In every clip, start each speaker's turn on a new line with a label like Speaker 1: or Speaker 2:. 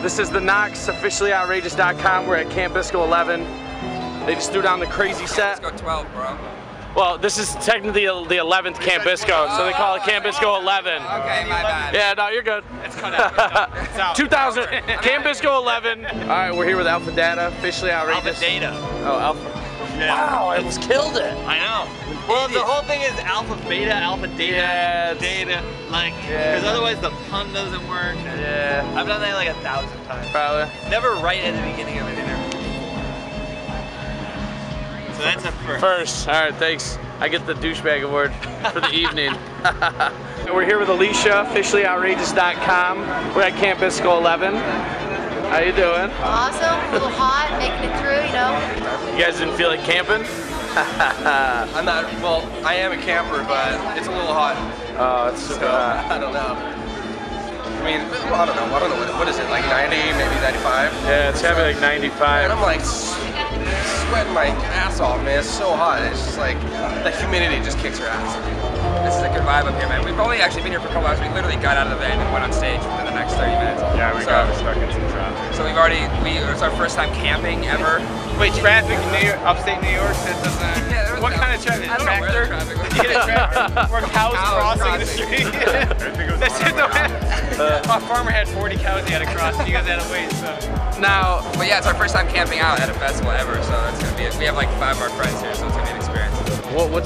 Speaker 1: This is the Knox, officially outrageous.com. We're at Camp Bisco 11. They just threw down the crazy set.
Speaker 2: Bisco 12, bro.
Speaker 1: Well, this is technically the 11th Camp Bisco, so they call it Camp Bisco 11.
Speaker 2: Okay, my bad.
Speaker 1: Yeah, no, you're good.
Speaker 3: It's cut out. It's out.
Speaker 1: 2000, Camp Bisco 11. All right, we're here with Alpha Data, officially outrageous.
Speaker 3: Alpha Data.
Speaker 1: Oh, Alpha.
Speaker 3: Yeah.
Speaker 1: Wow, I almost killed it.
Speaker 3: I know. Well, the whole thing is alpha, beta, alpha, data,
Speaker 1: Yeah,
Speaker 3: data. Like, because otherwise the pun doesn't work.
Speaker 1: Yeah.
Speaker 3: I've done that like 1,000 times.
Speaker 1: Probably.
Speaker 3: Never right at the beginning of an interview. So that's a first.
Speaker 1: First. All right, thanks. I get the douchebag award for the evening. We're here with Alicia, officially outrageous.com. We're at Camp Bisco 11. How you doing?
Speaker 4: Awesome, a little hot, making it through, you know.
Speaker 1: You guys didn't feel like camping?
Speaker 2: I'm not, well, I am a camper, but it's a little hot.
Speaker 1: Oh, it's
Speaker 2: So, I don't know. I mean, well, I don't know, what is it, like 90, maybe 95?
Speaker 1: Yeah, it's gotta be like 95.
Speaker 2: And I'm like sweating my ass off, man. It's so hot. It's just like, the humidity just kicks your ass. This is a good vibe up here, man. We've only actually been here for a couple hours. We literally got out of the van and went on stage within the next 30 minutes.
Speaker 3: Yeah, we got stuck in some traffic.
Speaker 2: So it's our first time camping ever.
Speaker 3: Wait, traffic in New York, upstate New York, that doesn't...
Speaker 2: Yeah,
Speaker 3: what kind of traffic?
Speaker 2: I don't know where the
Speaker 3: Tractor?
Speaker 2: traffic was.
Speaker 3: Did you get a tractor? Were cows crossing the
Speaker 2: crossing.
Speaker 3: street? That's it, though. Our farmer had 40 cows he had to cross, and you guys had to wait, so...
Speaker 1: Now,
Speaker 2: But yeah, it's our first time camping out at a festival ever, so that's gonna be it. We have like 5 of our friends here, so it's gonna be an experience.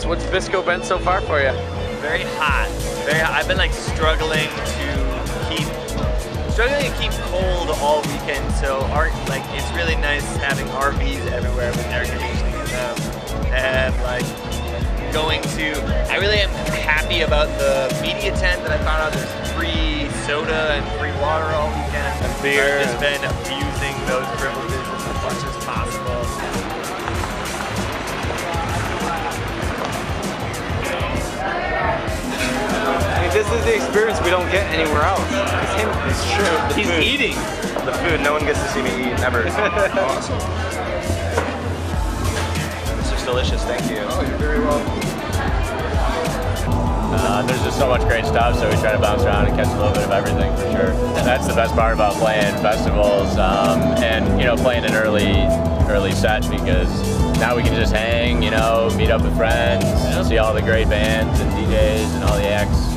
Speaker 1: what's Bisco been so far for you?
Speaker 3: Very hot. Very hot. I've been like struggling to keep cold all weekend. So it's really nice having RVs everywhere with air conditioning in them, and like going to. I really am happy about the media tent that I found out. There's free soda and free water all weekend.
Speaker 1: And beer.
Speaker 3: I've just been abusing those privileges as much as possible.
Speaker 5: This is the experience we don't get anywhere else. It's him. It's true. He's eating the food. No one gets to see me eat ever. Awesome. This is delicious. Thank you.
Speaker 2: Oh, you're very welcome.
Speaker 6: There's just so much great stuff, so we try to bounce around and catch a little bit of everything for sure. And that's the best part about playing festivals, and playing an early set, because now we can just hang, meet up with friends, see all the great bands and DJs and all the acts,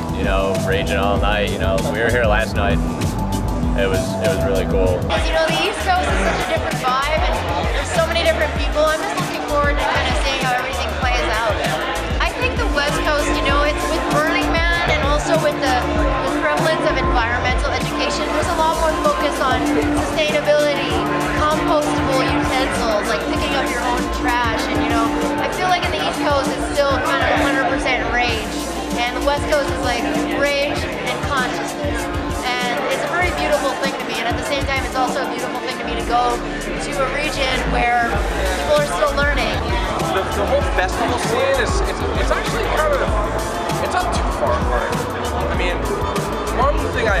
Speaker 6: raging all night. We were here last night, and it was really cool.
Speaker 4: The East Coast is such a different vibe, and there's so many different people. I'm just looking forward to kind of seeing how everything plays out. I think the West Coast, it's with Burning Man and also with the prevalence of environmental education, there's a lot more focus on sustainability, compostable utensils, like picking up your own trash, and I feel like in the East Coast it's still kind of 100% rage, and the West Coast is like rage and consciousness, and it's a very beautiful thing to me, and at the same time it's also a beautiful thing to me to go to a region where people are still learning.
Speaker 2: The whole festival scene it's actually kind of, it's not too far apart. I mean, one thing I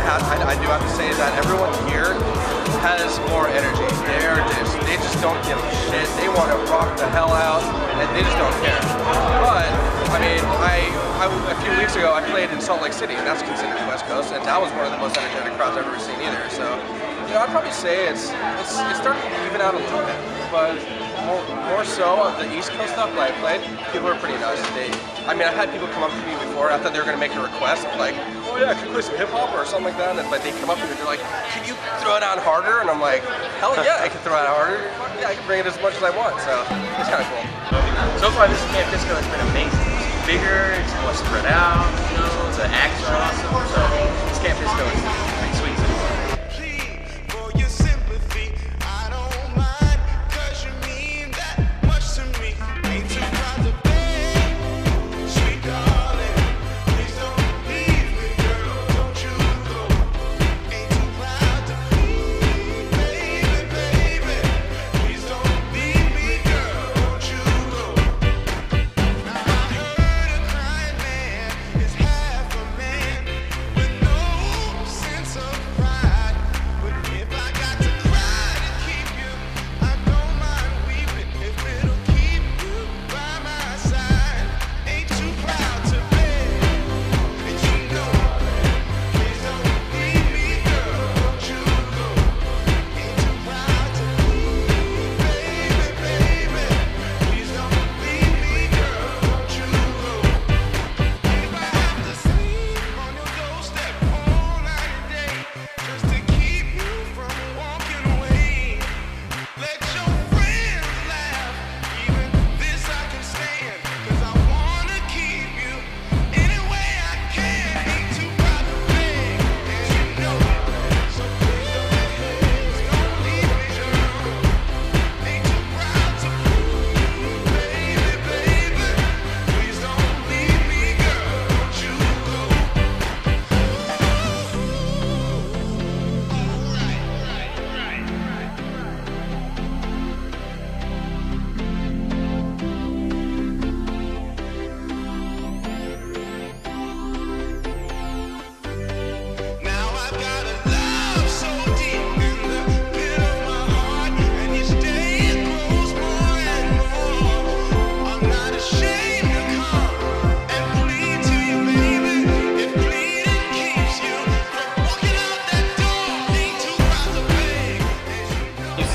Speaker 2: do have to say is that everyone here has more energy. They just don't give a shit. They want to rock the hell out, and they just don't care. But I mean, a few weeks ago I played in Salt Lake City, and that's considered the West Coast, and that was one of the most energetic crowds I've ever seen either. So, I'd probably say it's starting to even out a little bit, but more so on the East Coast stuff that I played, people are pretty nice. I've had people come up to me before. I thought they were gonna make a request, like, oh yeah, can you play some hip hop or something like that? But they come up to me and they're like, can you throw it out harder? And I'm like, hell yeah, I can throw it out harder. Yeah, I can bring it as much as I want. So it's kind of cool.
Speaker 5: So far, this Camp Bisco has been amazing. It's bigger. It's more spread out. The acts are awesome. So this Camp Bisco is pretty sweet.
Speaker 7: Since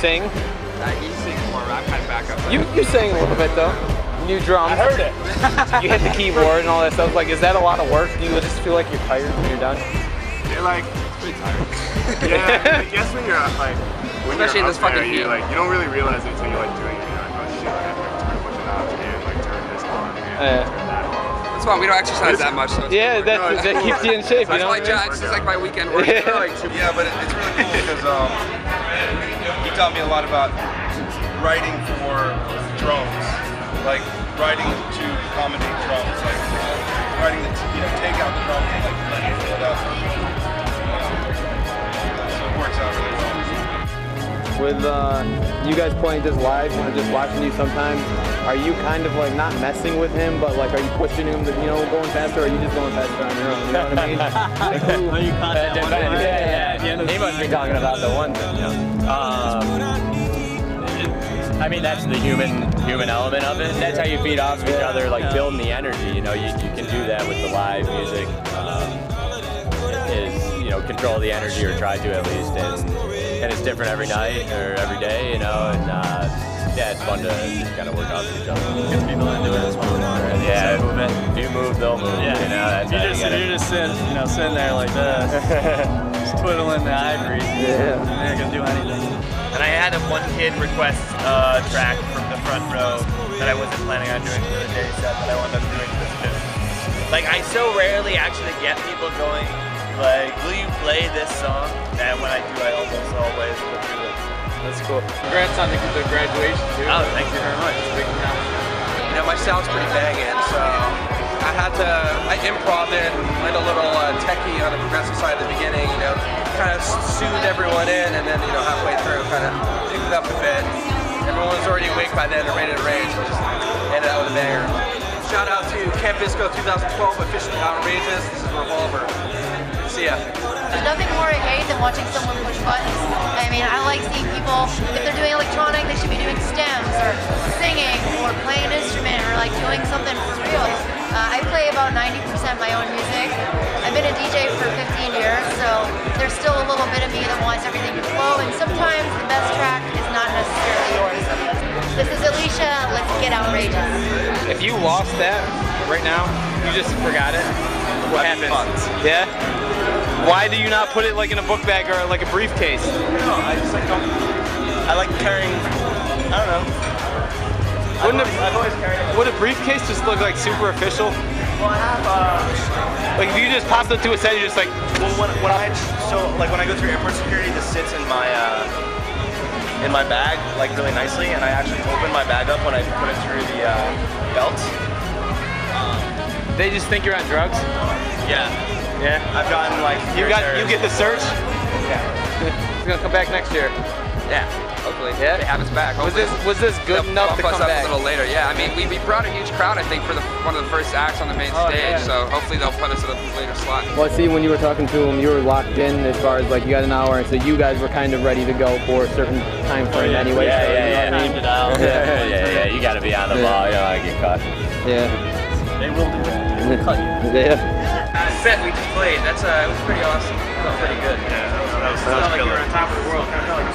Speaker 1: sing?
Speaker 2: He sings more. I'm kind of back up.
Speaker 1: You sang a little bit though. New drums.
Speaker 2: I heard it.
Speaker 1: You hit the keyboard and all that stuff. Like, is that a lot of work? Do you just feel like you're tired when you're done?
Speaker 7: You're like, it's pretty tired. Yeah, I guess when you're like, when
Speaker 2: especially in
Speaker 7: you're
Speaker 2: this
Speaker 7: up there,
Speaker 2: fucking heat.
Speaker 7: you don't really realize it until you're like doing it. You're like, oh shit, I have to turn a bunch of knobs and like turn this on and turn that on.
Speaker 2: That's fine. We don't exercise that much. So
Speaker 1: Yeah, that keeps you in shape. You know?
Speaker 2: It's like my weekend work.
Speaker 1: Yeah.
Speaker 2: Yeah, but it's really cool because he taught me a lot about writing for drums, like writing to accommodate drums, like writing to take out the drums and like let it fill it up. So it works out really well.
Speaker 1: With you guys playing this live or just watching you sometimes, are you kind of like not messing with him, but like are you pushing him to, going faster, or are you just going faster on your own? You know what I mean? Like,
Speaker 6: Well, you caught that one. Yeah. He must be talking about the one thing. I mean, that's the human element of it. That's how you feed off each other, like building the energy. You can do that with the live music. Is control the energy, or try to at least, and it's different every night or every day. And yeah, it's fun to just kind of work off each other.
Speaker 3: Get people into it as well.
Speaker 6: Yeah, if you move, they'll move.
Speaker 3: Yeah,
Speaker 6: that's
Speaker 3: you're just sitting there like this, just twiddling the ivory.
Speaker 1: Yeah.
Speaker 3: You're not gonna do anything. And I had one kid request a track from the front row that I wasn't planning on doing for the day set, but I wound up doing this too. Like, I so rarely actually get people going, like, will you play this song? And when I do, I almost always will do it.
Speaker 1: That's cool. Congrats on the graduation too.
Speaker 3: Oh, thank you very much.
Speaker 1: It's a big accomplishment.
Speaker 2: My sound's pretty banging, so I improv in, went a little techie on the progressive side at the beginning, kind of soothed everyone in, and then, halfway through, kind of picked it up a bit. Everyone was already awake by then and ready to rage, so just ended out with a banger. Shout out to Camp Bisco 2012, officially outrageous. This is Revolver. See ya.
Speaker 4: There's nothing more I hate than watching someone push buttons. I mean, I like seeing people, if they're doing electronic, they should be doing stems, or singing, or playing an instrument, or like doing something for real. I play about 90% my own music. I've been a DJ for 15 years, so there's still a little bit of me that wants everything to flow, and sometimes the best track is not necessarily yours. This is Alicia, let's get outrageous.
Speaker 1: If you lost that right now, you just forgot it, what happens? Yeah? Why do you not put it like in a book bag or like a briefcase?
Speaker 3: No, I just I like carrying, I don't know. I've always carried it.
Speaker 1: Would a briefcase just look like super official?
Speaker 3: Well, I have,
Speaker 1: Like if you just popped into a set, you're just like,
Speaker 3: well, when I go through airport security, this sits in my bag, like really nicely, and I actually open my bag up when I put it through the belt.
Speaker 1: they just think you're on drugs?
Speaker 3: Yeah.
Speaker 1: Yeah?
Speaker 3: I've gotten like,
Speaker 1: You get the search?
Speaker 3: Yeah.
Speaker 1: He's gonna come back next year.
Speaker 2: Yeah, hopefully.
Speaker 1: Yeah?
Speaker 2: They have us back.
Speaker 1: Was this good enough to
Speaker 2: bump
Speaker 1: come
Speaker 2: us up
Speaker 1: back?
Speaker 2: a little later. Yeah, I mean, we brought a huge crowd, I think, for one of the first acts on the main stage,
Speaker 1: yeah.
Speaker 2: so hopefully they'll put us at a later slot.
Speaker 1: Well, I see when you were talking to him, you were locked in as far as like you got an hour, and so you guys were kind of ready to go for a certain time frame anyway.
Speaker 6: Yeah,
Speaker 1: so,
Speaker 6: yeah,
Speaker 1: you know
Speaker 6: yeah.
Speaker 1: what I mean?
Speaker 6: Yeah. You got to be on the ball. You don't want to get caught.
Speaker 1: Yeah.
Speaker 3: They will do that. They will cut you.
Speaker 1: Yeah.
Speaker 2: The set we just played, it was pretty awesome. It felt pretty good.
Speaker 3: Yeah, that was
Speaker 1: Sounded like you were on top of the world. Kind of felt like